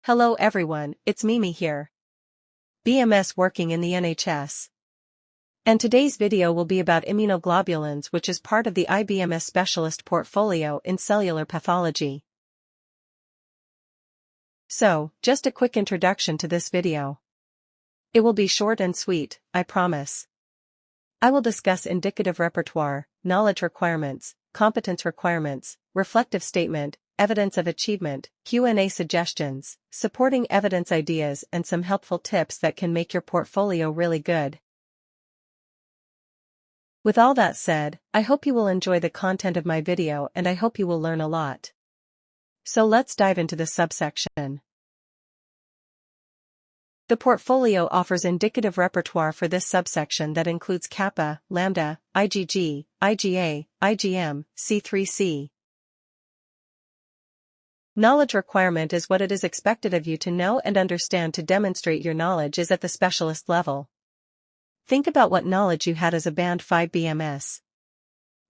Hello everyone, it's Mimi here. BMS working in the NHS. And today's video will be about immunoglobulins, which is part of the IBMS specialist portfolio in cellular pathology. So, just a quick introduction to this video. It will be short and sweet, I promise. I will discuss indicative repertoire, knowledge requirements, competence requirements, reflective statement, evidence of achievement, Q&A suggestions, supporting evidence ideas and some helpful tips that can make your portfolio really good. With all that said, I hope you will enjoy the content of my video and I hope you will learn a lot. So let's dive into the subsection. The portfolio offers indicative repertoire for this subsection that includes kappa, lambda, IgG, IgA, IgM, C3c. Knowledge requirement is what it is expected of you to know and understand to demonstrate your knowledge is at the specialist level. Think about what knowledge you had as a Band 5 BMS.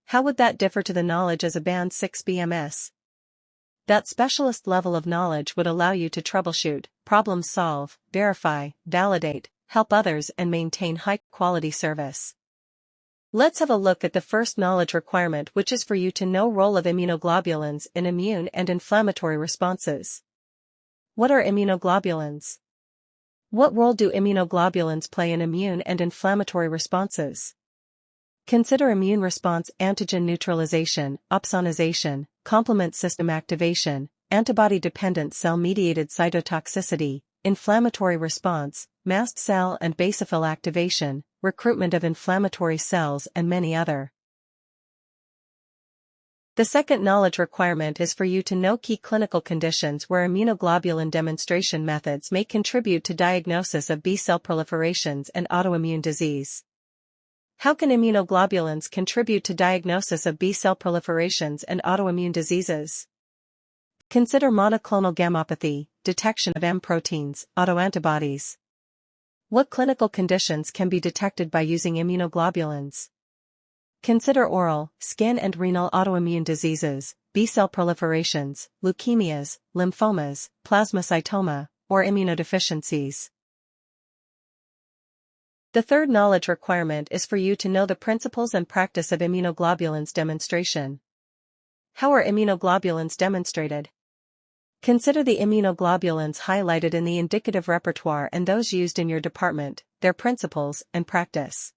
How would that differ to the knowledge as a Band 6 BMS? That specialist level of knowledge would allow you to troubleshoot, problem solve, verify, validate, help others and maintain high-quality service. Let's have a look at the first knowledge requirement, which is for you to know role of immunoglobulins in immune and inflammatory responses. What are immunoglobulins? What role do immunoglobulins play in immune and inflammatory responses? Consider immune response antigen neutralization, opsonization, complement system activation, antibody-dependent cell-mediated cytotoxicity, inflammatory response, mast cell and basophil activation, recruitment of inflammatory cells and many other. The second knowledge requirement is for you to know key clinical conditions where immunoglobulin demonstration methods may contribute to diagnosis of B-cell proliferations and autoimmune disease. How can immunoglobulins contribute to diagnosis of B-cell proliferations and autoimmune diseases? Consider monoclonal gammopathy, detection of M proteins, autoantibodies. What clinical conditions can be detected by using immunoglobulins? Consider oral, skin and renal autoimmune diseases, B-cell proliferations, leukemias, lymphomas, plasmacytoma, or immunodeficiencies. The third knowledge requirement is for you to know the principles and practice of immunoglobulins demonstration. How are immunoglobulins demonstrated? Consider the immunoglobulins highlighted in the indicative repertoire and those used in your department, their principles and practice.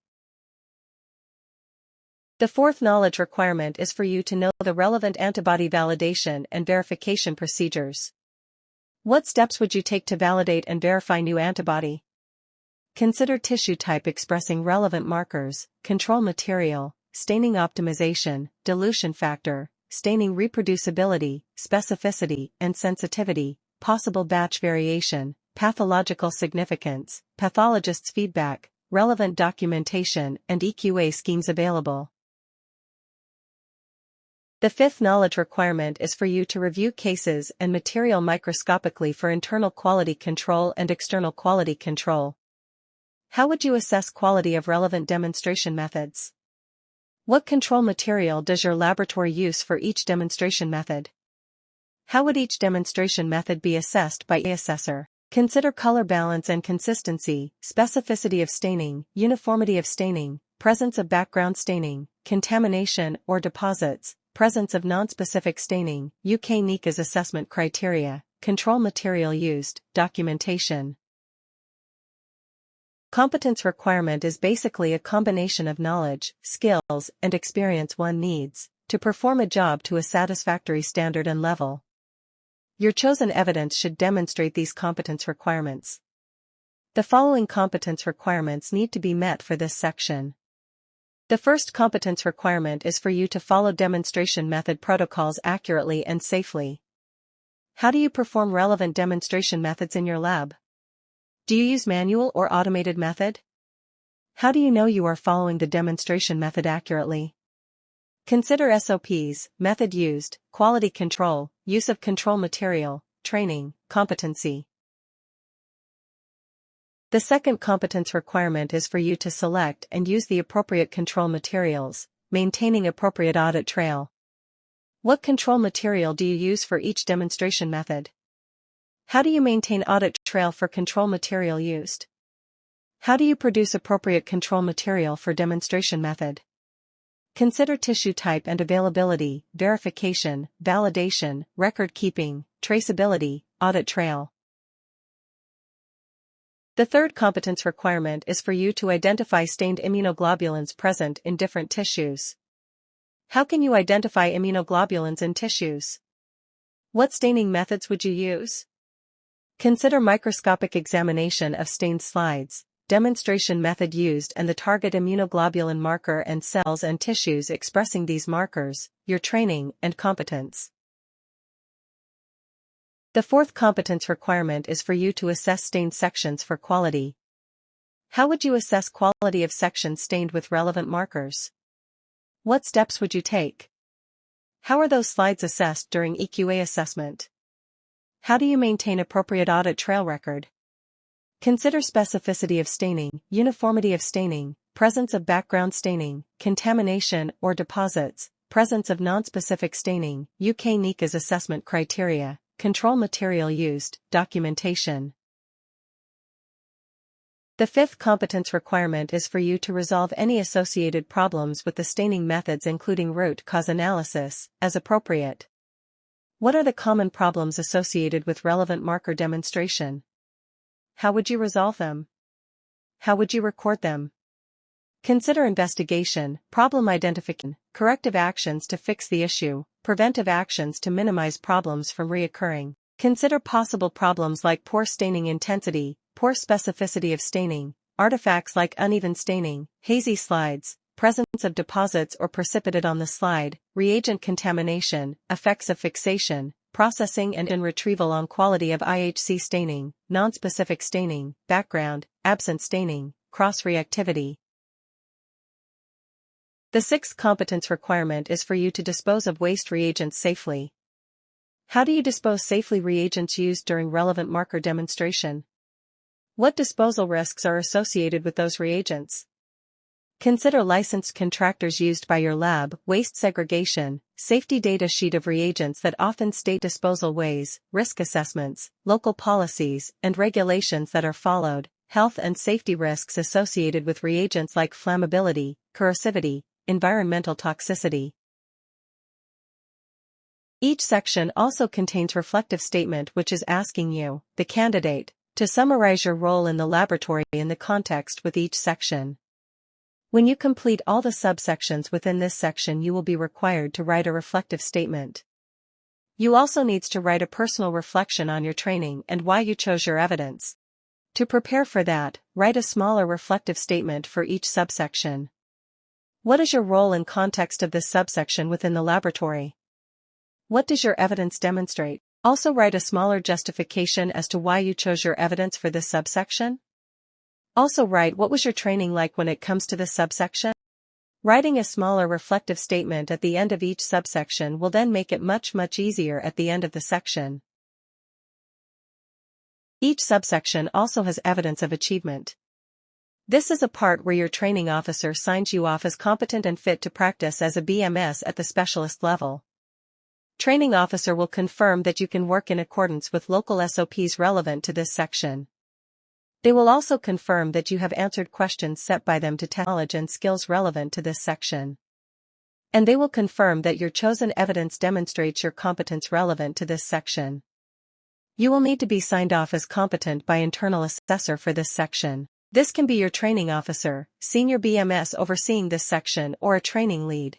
The fourth knowledge requirement is for you to know the relevant antibody validation and verification procedures. What steps would you take to validate and verify new antibody? Consider tissue type expressing relevant markers, control material, staining optimization, dilution factor, staining reproducibility, specificity and sensitivity, possible batch variation, pathological significance, pathologist's feedback, relevant documentation and EQA schemes available. The fifth knowledge requirement is for you to review cases and material microscopically for internal quality control and external quality control. How would you assess quality of relevant demonstration methods? What control material does your laboratory use for each demonstration method? How would each demonstration method be assessed by an assessor? Consider color balance and consistency, specificity of staining, uniformity of staining, presence of background staining, contamination or deposits, presence of nonspecific staining, UK-NICA's assessment criteria, control material used, documentation. Competence requirement is basically a combination of knowledge, skills, and experience one needs to perform a job to a satisfactory standard and level. Your chosen evidence should demonstrate these competence requirements. The following competence requirements need to be met for this section. The first competence requirement is for you to follow demonstration method protocols accurately and safely. How do you perform relevant demonstration methods in your lab? Do you use manual or automated method? How do you know you are following the demonstration method accurately? Consider SOPs, method used, quality control, use of control material, training, competency. The second competence requirement is for you to select and use the appropriate control materials, maintaining appropriate audit trail. What control material do you use for each demonstration method? How do you maintain audit trail for control material used? How do you produce appropriate control material for demonstration method? Consider tissue type and availability, verification, validation, record keeping, traceability, audit trail. The third competence requirement is for you to identify stained immunoglobulins present in different tissues. How can you identify immunoglobulins in tissues? What staining methods would you use? Consider microscopic examination of stained slides, demonstration method used and the target immunoglobulin marker and cells and tissues expressing these markers, your training and competence. The fourth competence requirement is for you to assess stained sections for quality. How would you assess quality of sections stained with relevant markers? What steps would you take? How are those slides assessed during EQA assessment? How do you maintain appropriate audit trail record? Consider specificity of staining, uniformity of staining, presence of background staining, contamination or deposits, presence of nonspecific staining, UK NICA's assessment criteria, control material used, documentation. The fifth competence requirement is for you to resolve any associated problems with the staining methods including root cause analysis, as appropriate. What are the common problems associated with relevant marker demonstration? How would you resolve them? How would you record them? Consider investigation, problem identification, corrective actions to fix the issue, preventive actions to minimize problems from reoccurring. Consider possible problems like poor staining intensity, poor specificity of staining, artifacts like uneven staining, hazy slides, presence of deposits or precipitate on the slide, reagent contamination, effects of fixation, processing and retrieval on quality of IHC staining, nonspecific staining, background, absent staining, cross-reactivity. The sixth competence requirement is for you to dispose of waste reagents safely. How do you dispose safely reagents used during relevant marker demonstration? What disposal risks are associated with those reagents? Consider licensed contractors used by your lab, waste segregation, safety data sheet of reagents that often state disposal ways, risk assessments, local policies, and regulations that are followed, health and safety risks associated with reagents like flammability, corrosivity, environmental toxicity. Each section also contains reflective statement which is asking you, the candidate, to summarize your role in the laboratory in the context with each section. When you complete all the subsections within this section you will be required to write a reflective statement. You also need to write a personal reflection on your training and why you chose your evidence. To prepare for that, write a smaller reflective statement for each subsection. What is your role in context of this subsection within the laboratory? What does your evidence demonstrate? Also write a smaller justification as to why you chose your evidence for this subsection. Also write what was your training like when it comes to this subsection. Writing a smaller reflective statement at the end of each subsection will then make it much easier at the end of the section. Each subsection also has evidence of achievement. This is a part where your training officer signs you off as competent and fit to practice as a BMS at the specialist level. Training officer will confirm that you can work in accordance with local SOPs relevant to this section. They will also confirm that you have answered questions set by them to test knowledge and skills relevant to this section. And they will confirm that your chosen evidence demonstrates your competence relevant to this section. You will need to be signed off as competent by internal assessor for this section. This can be your training officer, senior BMS overseeing this section, or a training lead.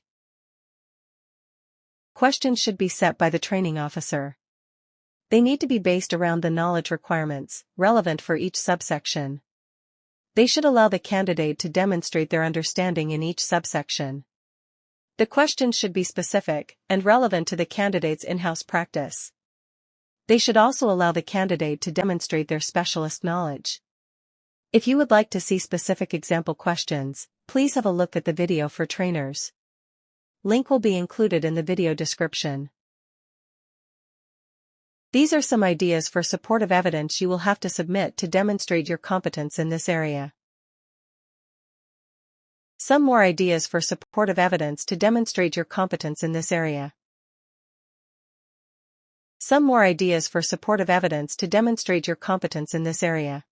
Questions should be set by the training officer. They need to be based around the knowledge requirements, relevant for each subsection. They should allow the candidate to demonstrate their understanding in each subsection. The questions should be specific and relevant to the candidate's in-house practice. They should also allow the candidate to demonstrate their specialist knowledge. If you would like to see specific example questions, please have a look at the video for trainers. Link will be included in the video description. These are some ideas for supportive evidence you will have to submit to demonstrate your competence in this area. Some more ideas for supportive evidence to demonstrate your competence in this area. Some more ideas for supportive evidence to demonstrate your competence in this area.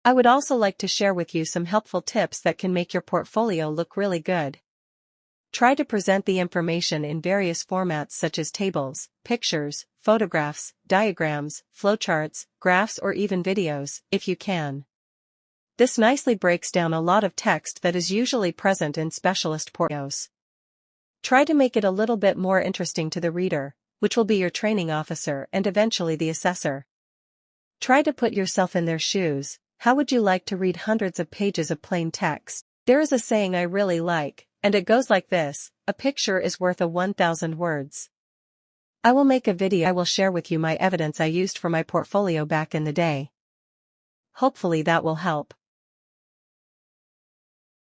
I would also like to share with you some helpful tips that can make your portfolio look really good. Try to present the information in various formats such as tables, pictures, photographs, diagrams, flowcharts, graphs, or even videos, if you can. This nicely breaks down a lot of text that is usually present in specialist portfolios. Try to make it a little bit more interesting to the reader, which will be your training officer and eventually the assessor. Try to put yourself in their shoes. How would you like to read hundreds of pages of plain text? There is a saying I really like, and it goes like this: a picture is worth 1,000 words. I will make a video. I will share with you my evidence I used for my portfolio back in the day. Hopefully that will help.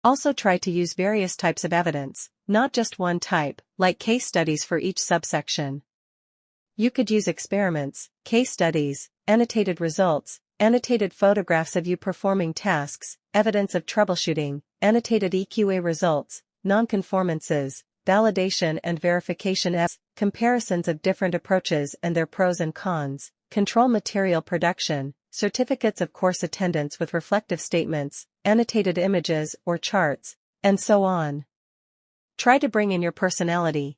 Also try to use various types of evidence, not just one type, like case studies for each subsection. You could use experiments, case studies, annotated results, annotated photographs of you performing tasks, evidence of troubleshooting, annotated EQA results, nonconformances, validation and verification as, comparisons of different approaches and their pros and cons, control material production, certificates of course attendance with reflective statements, annotated images or charts, and so on. Try to bring in your personality.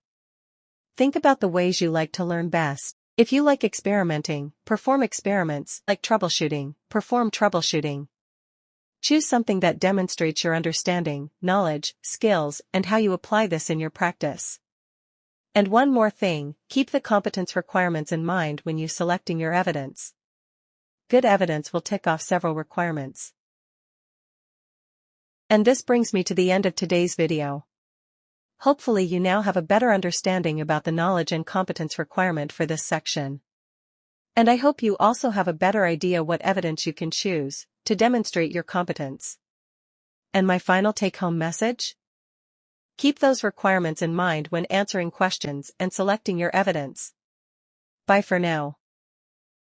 Think about the ways you like to learn best. If you like experimenting, perform experiments. Like troubleshooting, perform troubleshooting. Choose something that demonstrates your understanding, knowledge, skills, and how you apply this in your practice. And one more thing, keep the competence requirements in mind when you selecting your evidence. Good evidence will tick off several requirements. And this brings me to the end of today's video. Hopefully you now have a better understanding about the knowledge and competence requirement for this section. And I hope you also have a better idea what evidence you can choose to demonstrate your competence. And my final take-home message? Keep those requirements in mind when answering questions and selecting your evidence. Bye for now.